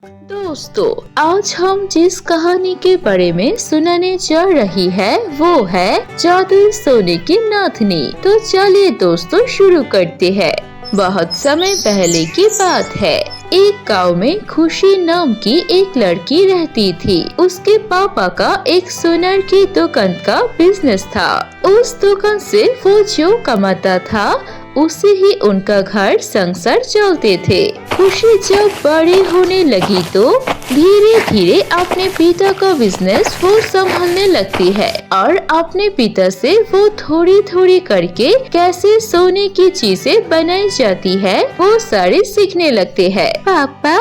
दोस्तों, आज हम जिस कहानी के बारे में सुनाने जा रही है वो है जादुई सोने की नाथनी। तो चलिए दोस्तों शुरू करते हैं। बहुत समय पहले की बात है। एक गांव में खुशी नाम की एक लड़की रहती थी। उसके पापा का एक सोनार की दुकान का बिजनेस था। उस दुकान से वो जो कमाता था उससे ही उनका घर संसार चलते थे। खुशी जब बड़ी होने लगी तो धीरे धीरे अपने पिता का बिजनेस वो संभालने लगती है और अपने पिता से वो थोड़ी थोड़ी करके कैसे सोने की चीजें बनाई जाती है वो सारे सीखने लगते हैं। पापा,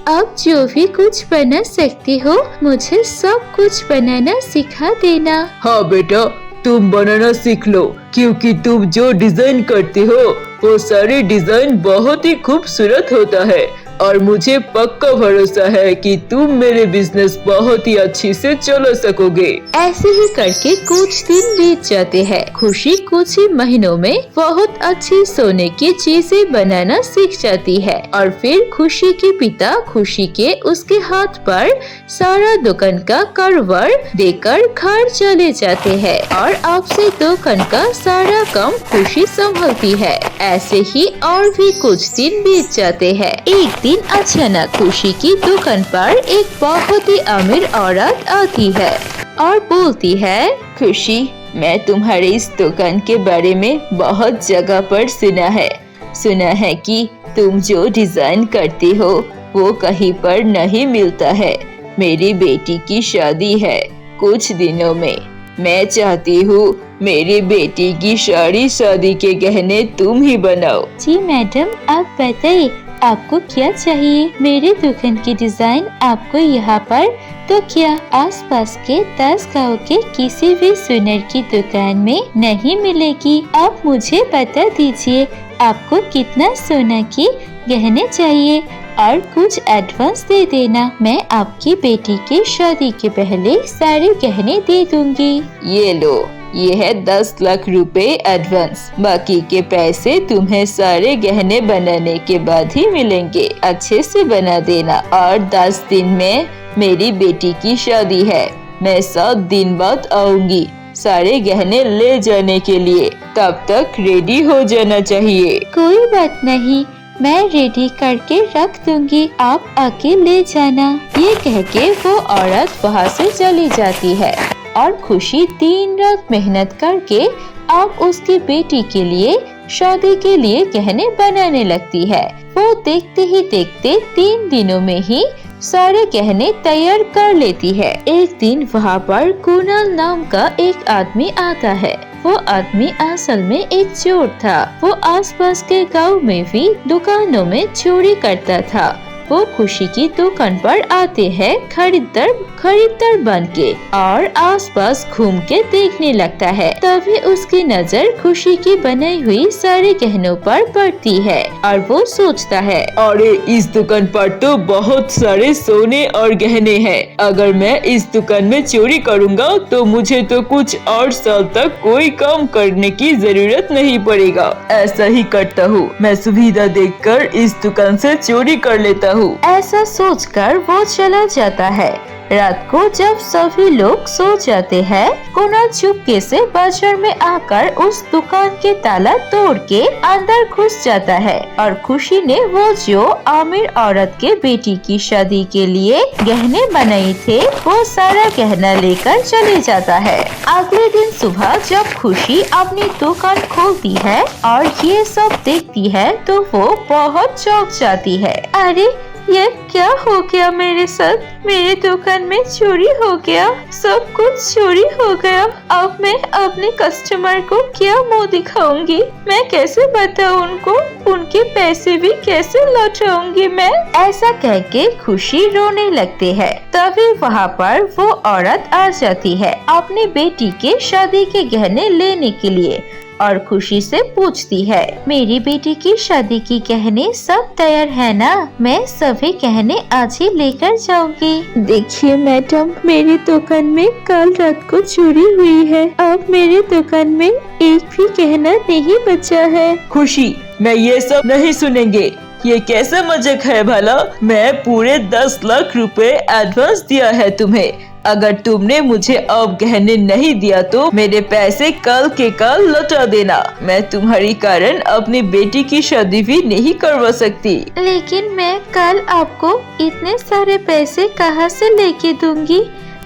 अब जो भी कुछ बना सकती हो मुझे सब कुछ बनाना सिखा देना। हाँ बेटा, तुम बनाना सीख लो, क्योंकि तुम जो डिजाइन करती हो वो सारे डिजाइन बहुत ही खूबसूरत होता है और मुझे पक्का भरोसा है कि तुम मेरे बिजनेस बहुत ही अच्छी से चला सकोगे। ऐसे ही करके कुछ दिन बीत जाते हैं। खुशी कुछ ही महीनों में बहुत अच्छी सोने की चीजें बनाना सीख जाती है और फिर खुशी के पिता खुशी के उसके हाथ पर सारा दुकान का कारोबार देकर घर चले जाते हैं और आपसे दुकान का सारा काम खुशी संभालती है। ऐसे ही और भी कुछ दिन बीत जाते हैं। एक दिन अचानक खुशी की दुकान पर एक बहुत ही अमीर औरत आती है और बोलती है, खुशी, मैं तुम्हारे इस दुकान के बारे में बहुत जगह पर सुना है कि तुम जो डिजाइन करती हो वो कहीं पर नहीं मिलता है। मेरी बेटी की शादी है कुछ दिनों में। मैं चाहती हूँ मेरी बेटी की सारी शादी के गहने तुम ही बनाओ। जी मैडम, आप बताइए आपको क्या चाहिए? मेरे दुकान की डिजाइन आपको यहाँ पर तो क्या आसपास के 10 गाँव के किसी भी सुनार की दुकान में नहीं मिलेगी। आप मुझे बता दीजिए आपको कितना सोना की गहने चाहिए और कुछ एडवांस दे देना। मैं आपकी बेटी की शादी के पहले सारे गहने दे दूंगी। ये लो, ये है 10 लाख रुपए एडवांस। बाकी के पैसे तुम्हें सारे गहने बनाने के बाद ही मिलेंगे। अच्छे से बना देना। और 10 दिन में मेरी बेटी की शादी है। मैं 7 दिन बाद आऊंगी सारे गहने ले जाने के लिए। तब तक रेडी हो जाना चाहिए। कोई बात नहीं, मैं रेडी करके रख दूंगी, आप आके ले जाना। ये कह के वो औरत वहाँ से चली जाती है और खुशी दिन रात मेहनत करके अब उसकी बेटी के लिए शादी के लिए गहने बनाने लगती है। वो देखते ही देखते 3 दिनों में ही सारे गहने तैयार कर लेती है। एक दिन वहाँ पर कुणाल नाम का एक आदमी आता है। वो आदमी असल में एक चोर था। वो आसपास के गांव में भी दुकानों में चोरी करता था। वो खुशी की दुकान पर आते हैं खरीददार बन के और आसपास घूम के देखने लगता है। तभी उसकी नजर खुशी की बनाई हुई सारे गहनों पर पड़ती है और वो सोचता है, अरे इस दुकान पर तो बहुत सारे सोने और गहने हैं। अगर मैं इस दुकान में चोरी करूँगा तो मुझे तो कुछ 8 साल तक कोई काम करने की जरूरत नहीं पड़ेगा। ऐसा ही करता हूँ, मैं सुविधा देखकर इस दुकान से चोरी कर लेता हूँ। ऐसा सोचकर वो चला जाता है। रात को जब सभी लोग सो जाते हैं, कुणाल चुपके से बाजार में आकर उस दुकान के ताला तोड़ के अंदर घुस जाता है और खुशी ने वो जो अमीर औरत के बेटी की शादी के लिए गहने बनाए थे वो सारा गहना लेकर चले जाता है। अगले दिन सुबह जब खुशी अपनी दुकान खोलती है और ये सब देखती है तो वो बहुत चौंक जाती है। अरे ये क्या हो गया मेरे साथ? मेरे दुकान में चोरी हो गया, सब कुछ चोरी हो गया। अब मैं अपने कस्टमर को क्या मुंह दिखाऊंगी? मैं कैसे बताऊं उनको? उनके पैसे भी कैसे लौटाऊंगी मैं? ऐसा कह के खुशी रोने लगती है। तभी वहाँ पर वो औरत आ जाती है अपनी बेटी के शादी के गहने लेने के लिए और खुशी से पूछती है, मेरी बेटी की शादी की गहने सब तैयार है ना? मैं सभी गहने आज ही लेकर जाऊंगी। देखिए मैडम, मेरी दुकान में कल रात को चोरी हुई है। अब मेरे दुकान में एक भी गहना नहीं बचा है। खुशी, मैं ये सब नहीं सुनेंगे। ये कैसा मजाक है भला? मैं पूरे 10 लाख रुपए एडवांस दिया है तुम्हें। अगर तुमने मुझे अब गहने नहीं दिया तो मेरे पैसे कल के कल लौटा देना। मैं तुम्हारी कारण अपनी बेटी की शादी भी नहीं करवा सकती। लेकिन मैं कल आपको इतने सारे पैसे कहाँ से लेके दूंगी?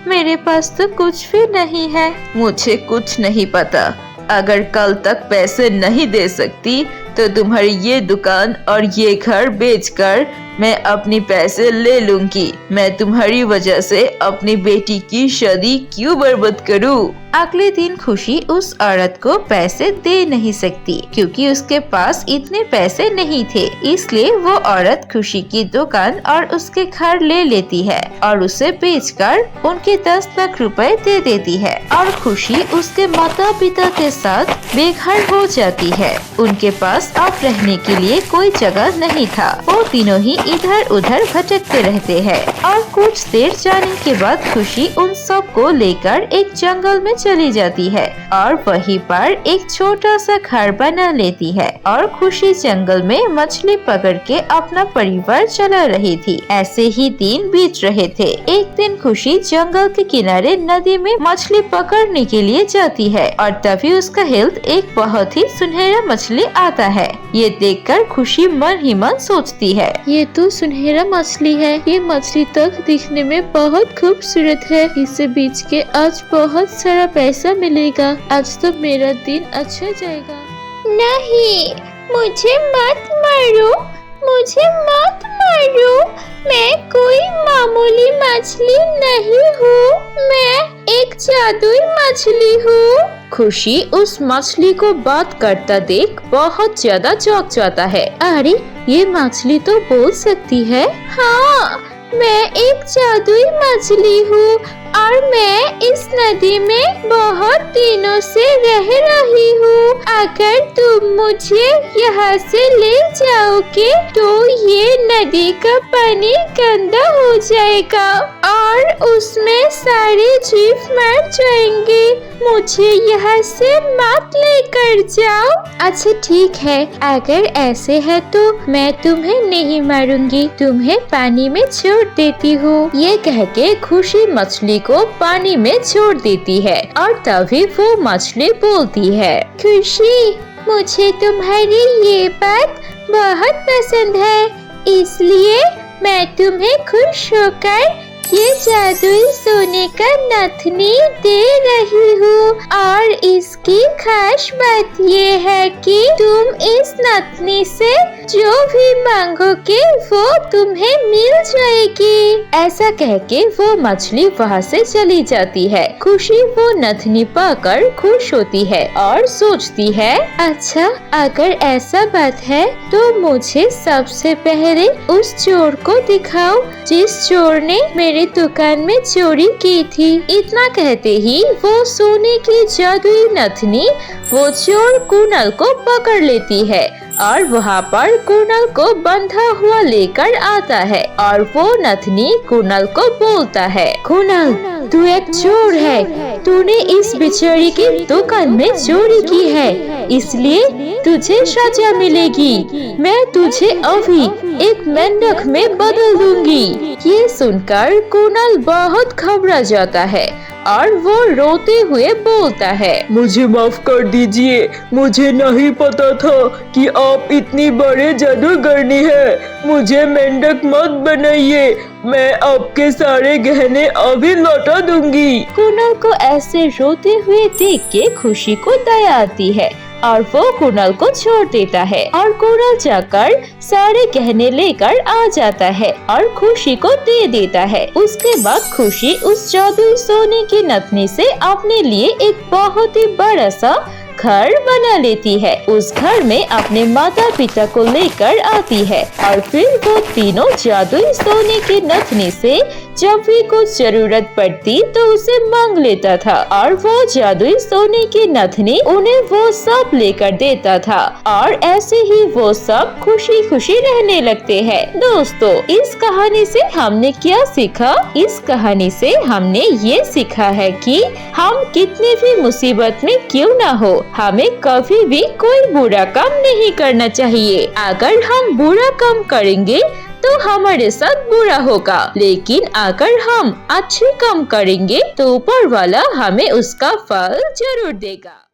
मेरे पास तो कुछ भी नहीं है। मुझे कुछ नहीं पता। अगर कल तक पैसे नहीं दे सकती तो तुम्हारी ये दुकान और ये घर बेचकर मैं अपनी पैसे ले लूंगी। मैं तुम्हारी वजह से अपनी बेटी की शादी क्यों बर्बाद करूं? अगले दिन खुशी उस औरत को पैसे दे नहीं सकती क्योंकि उसके पास इतने पैसे नहीं थे। इसलिए वो औरत खुशी की दुकान और उसके घर ले लेती है और उसे बेचकर उनके 10 लाख रुपए दे देती है और खुशी उसके माता पिता के साथ बेघर हो जाती है। उनके पास अब रहने के लिए कोई जगह नहीं था। वो तीनों ही इधर उधर भटकते रहते हैं और कुछ देर जाने के बाद खुशी उन सब को लेकर एक जंगल में चली जाती है और वहीं पर एक छोटा सा घर बना लेती है और खुशी जंगल में मछली पकड़ के अपना परिवार चला रही थी। ऐसे ही दिन बीत रहे थे। एक दिन खुशी जंगल के किनारे नदी में मछली पकड़ने के लिए जाती है और तभी उसका हेल्थ एक बहुत ही सुनहरा मछली आता है। ये देखकर खुशी मन ही मन सोचती है, ये तो सुनहरा मछली है। ये मछली तक दिखने में बहुत खूबसूरत है। इसे बेच के आज बहुत सारा पैसा मिलेगा। आज तो मेरा दिन अच्छा जाएगा। नहीं, मुझे मत मारो, मुझे मत मारो। मैं कोई मामूली मछली नहीं हूँ। मैं एक जादुई मछली हूँ। खुशी उस मछली को बात करता देख बहुत ज्यादा चौंक जाता है। अरे, ये मछली तो बोल सकती है। हाँ, मैं एक जादुई मछली हूँ और मैं इस नदी में बहुत दिनों से रह रही हूँ। अगर तुम मुझे यहाँ से ले जाओगे तो ये नदी का पानी गंदा हो जाएगा और उसमें सारे जीव मर जाएंगे। मुझे यहाँ से मत लेकर जाओ। अच्छा ठीक है, अगर ऐसे है तो मैं तुम्हें नहीं मारूंगी, तुम्हें पानी में छोड़ देती हूँ। ये कह के खुशी मछली को पानी में छोड़ देती है और तभी वो मछली बोलती है, खुशी, मुझे तुम्हारी ये बात बहुत पसंद है, इसलिए मैं तुम्हें खुश होकर ये जादुई सोने का नथनी दे रही हूँ। और इसकी खास बात ये है कि तुम इस नथनी से जो भी मांगोगे वो तुम्हें मिल जाएगी। ऐसा कह के वो मछली वहाँ से चली जाती है। खुशी वो नथनी पाकर खुश होती है और सोचती है, अच्छा, अगर ऐसा बात है तो मुझे सबसे पहले उस चोर को दिखाओ जिस चोर ने मेरे दुकान में चोरी की थी। इतना कहते ही वो सोने की जादुई नथनी वो चोर कुणाल को पकड़ लेती है और वहाँ पर कुणाल को बंधा हुआ लेकर आता है और वो नथनी कुणाल को बोलता है, कुणाल, तू एक चोर है। तूने इस बेचारी की दुकान में चोरी की है, इसलिए तुझे सजा मिलेगी। मैं तुझे अभी एक मेंढक में बदल दूंगी। ये सुनकर कुणाल बहुत घबरा जाता है और वो रोते हुए बोलता है, मुझे माफ कर दीजिए, मुझे नहीं पता था कि आप इतनी बड़े जादूगरनी है। मुझे मेंढक मत बनाइए, मैं आपके सारे गहने अभी लौटा दूंगी। कुणाल को ऐसे रोते हुए देख के खुशी को दया आती है और वो कुणाल को छोड़ देता है और कुणाल जाकर सारे गहने लेकर आ जाता है और खुशी को दे देता है। उसके बाद खुशी उस जादुई सोने की नथनी से अपने लिए एक बहुत ही बड़ा सा घर बना लेती है। उस घर में अपने माता पिता को लेकर आती है और फिर वो तीनों जादुई सोने की नथनी से जब भी कुछ जरूरत पड़ती तो उसे मांग लेता था और वो जादुई सोने की नथनी उन्हें वो सब लेकर देता था और ऐसे ही वो सब खुशी खुशी रहने लगते हैं। दोस्तों, इस कहानी से हमने क्या सीखा? इस कहानी से हमने ये सीखा है कि हम कितने भी मुसीबत में क्यों ना हो, हमें कभी भी कोई बुरा काम नहीं करना चाहिए। अगर हम बुरा काम करेंगे तो हमारे साथ बुरा होगा, लेकिन अगर हम अच्छे काम करेंगे तो ऊपर वाला हमें उसका फल जरूर देगा।